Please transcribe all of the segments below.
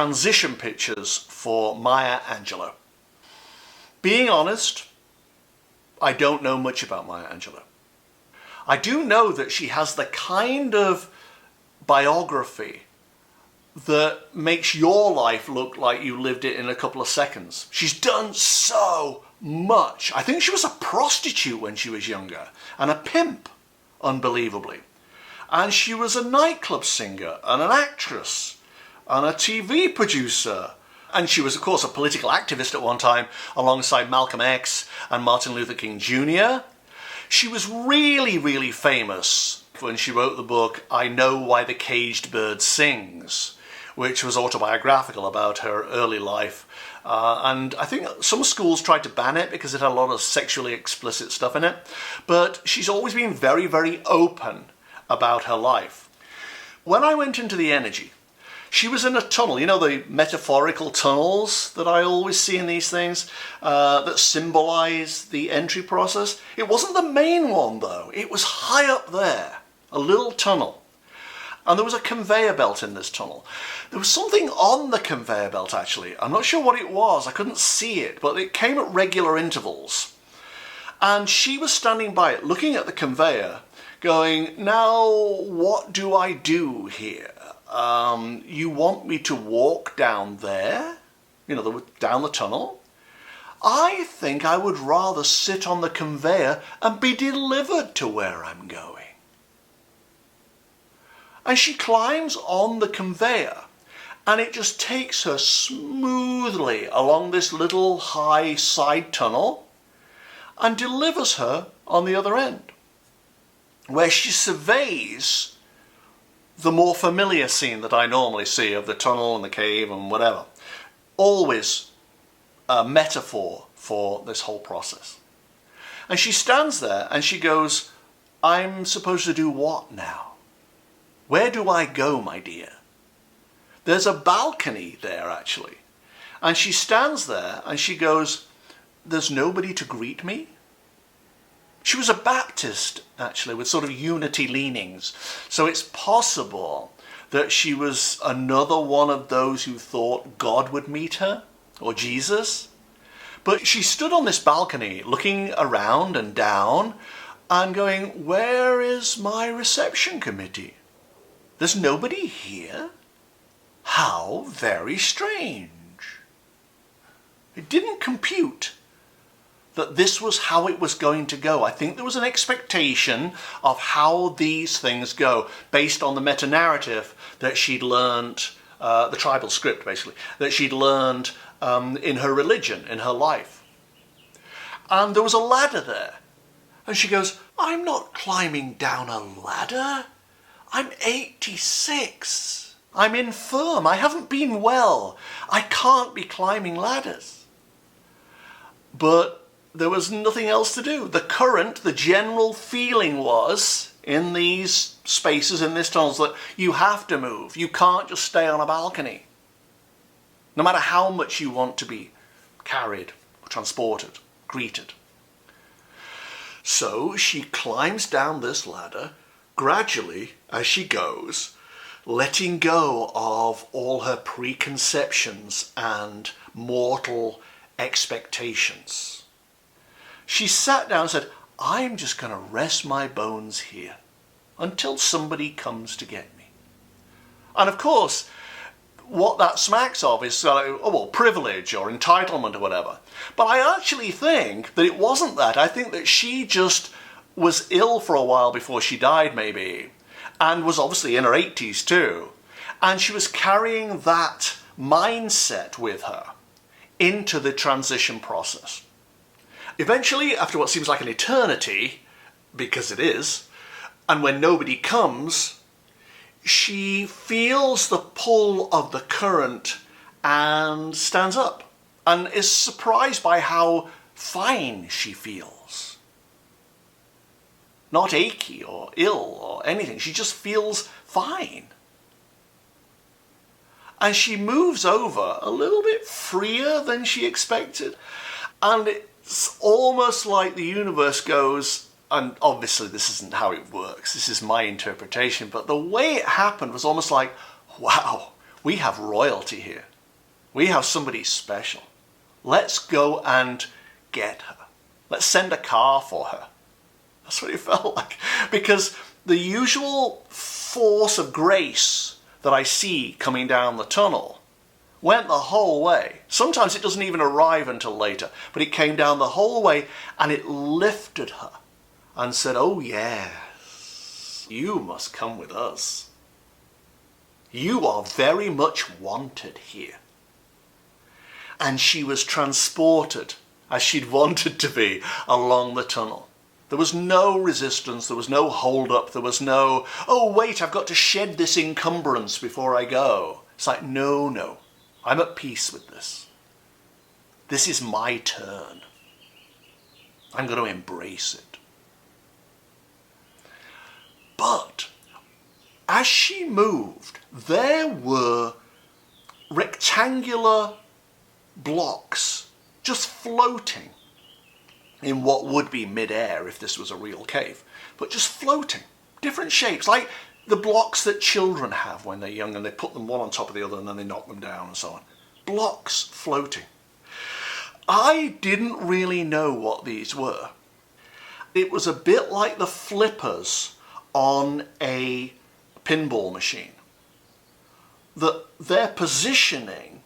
transition pictures for Maya Angelou. Being honest, I don't know much about Maya Angelou. I do know that she has the kind of biography that makes your life look like you lived it in a couple of seconds. She's done so much. I think she was a prostitute when she was younger and a pimp, unbelievably. And she was a nightclub singer and an actress and a TV producer. And she was, of course, a political activist at one time alongside Malcolm X and Martin Luther King Jr. She was really, really famous when she wrote the book I Know Why the Caged Bird Sings, which was autobiographical about her early life. And I think some schools tried to ban it because it had a lot of sexually explicit stuff in it. But she's always been very, very open about her life. When I went into the energy, she was in a tunnel, you know, the metaphorical tunnels that I always see in these things that symbolize the entry process. It wasn't the main one, though. It was high up there, a little tunnel. And there was a conveyor belt in this tunnel. There was something on the conveyor belt, actually. I'm not sure what it was. I couldn't see it, but it came at regular intervals. And she was standing by it, looking at the conveyor, going, now, what do I do here? You want me to walk down there? You know, down the tunnel? I think I would rather sit on the conveyor and be delivered to where I'm going. And she climbs on the conveyor, and it just takes her smoothly along this little high side tunnel and delivers her on the other end, where she surveys the more familiar scene that I normally see of the tunnel and the cave and whatever. Always a metaphor for this whole process. And she stands there and she goes, I'm supposed to do what now? Where do I go, my dear? There's a balcony there, actually. And she stands there and she goes, there's nobody to greet me? She was a Baptist, actually, with sort of unity leanings. So it's possible that she was another one of those who thought God would meet her, or Jesus. But she stood on this balcony, looking around and down, and going, where is my reception committee? There's nobody here? How very strange. It didn't compute that this was how it was going to go. I think there was an expectation of how these things go based on the meta-narrative that she'd learned, the tribal script basically, that she'd learned in her religion, in her life. And there was a ladder there. And she goes, I'm not climbing down a ladder. I'm 86. I'm infirm. I haven't been well. I can't be climbing ladders. But there was nothing else to do. The current, the general feeling was, in these spaces, in this tunnels, that you have to move. You can't just stay on a balcony. No matter how much you want to be carried, transported, greeted. So she climbs down this ladder, gradually, as she goes, letting go of all her preconceptions and mortal expectations. She sat down and said, I'm just going to rest my bones here until somebody comes to get me. And of course, what that smacks of is privilege or entitlement or whatever. But I actually think that it wasn't that. I think that she just was ill for a while before she died, maybe, and was obviously in her 80s too. And she was carrying that mindset with her into the transition process. Eventually, after what seems like an eternity, because it is, and when nobody comes, she feels the pull of the current and stands up and is surprised by how fine she feels. Not achy or ill or anything. She just feels fine. And she moves over a little bit freer than she expected. And it's almost like the universe goes, and obviously this isn't how it works, this is my interpretation, but the way it happened was almost like, wow, we have royalty here. We have somebody special. Let's go and get her. Let's send a car for her. That's what it felt like. Because the usual force of grace that I see coming down the tunnel went the whole way. Sometimes it doesn't even arrive until later, but it came down the whole way and it lifted her and said, oh yes, you must come with us. You are very much wanted here. And she was transported, as she'd wanted to be, along the tunnel. There was no resistance, there was no hold-up, there was no, oh wait, I've got to shed this encumbrance before I go. It's like, no, I'm at peace with this. This is my turn. I'm going to embrace it. But as she moved, there were rectangular blocks just floating in what would be mid-air if this was a real cave, but just floating, different shapes, like the blocks that children have when they're young and they put them one on top of the other and then they knock them down and so on. Blocks floating. I didn't really know what these were. It was a bit like the flippers on a pinball machine. Their positioning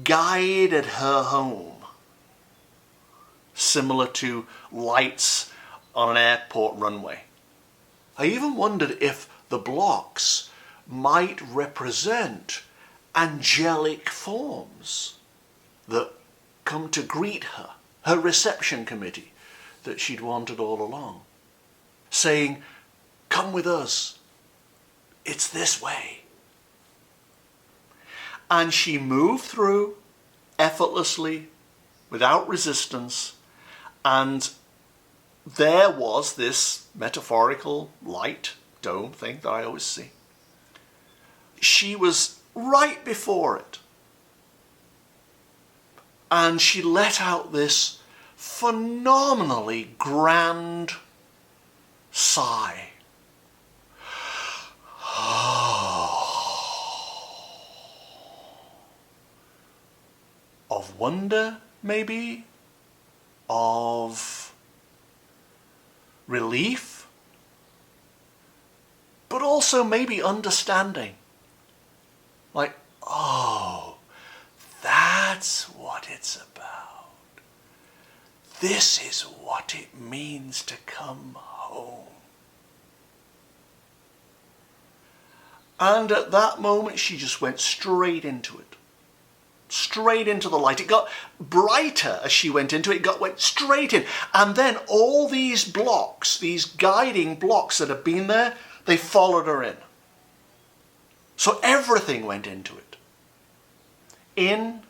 guided her home, similar to lights on an airport runway. I even wondered if the blocks might represent angelic forms that come to greet her, her reception committee that she'd wanted all along, saying, come with us, it's this way. And she moved through effortlessly, without resistance, and there was this metaphorical light dome thing that I always see. She was right before it. And she let out this phenomenally grand sigh. Of wonder, maybe? Of relief? But also maybe understanding. Like, oh, that's what it's about. This is what it means to come home. And at that moment, she just went straight into it. Straight into the light. It got brighter as she went into it. Went straight in. And then all these blocks, these guiding blocks that had been there, they followed her in. So everything went into it. In,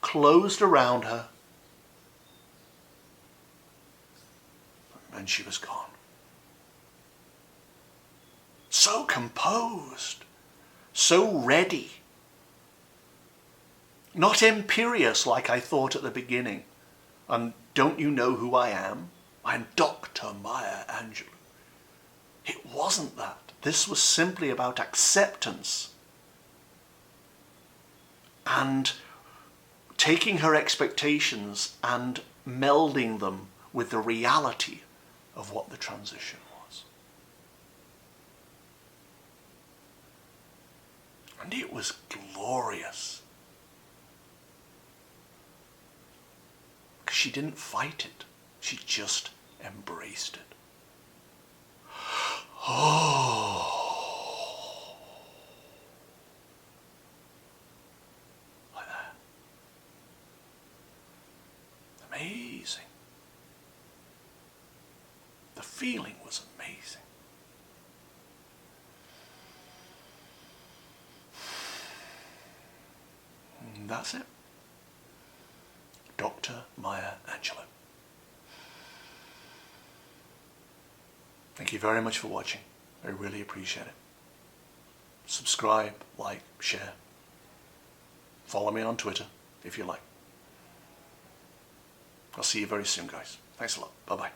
closed around her, and she was gone. So composed, so ready. Not imperious like I thought at the beginning. And don't you know who I am? I'm Dr. Maya Angelou. It wasn't that. This was simply about acceptance and taking her expectations and melding them with the reality of what the transition was. And it was glorious. Because she didn't fight it. She just embraced it. Oh. Like that. Amazing. The feeling was amazing. And that's it. Dr. Maya Angelou. Thank you very much for watching. I really appreciate it. Subscribe, like, share. Follow me on Twitter if you like. I'll see you very soon, guys. Thanks a lot. Bye-bye.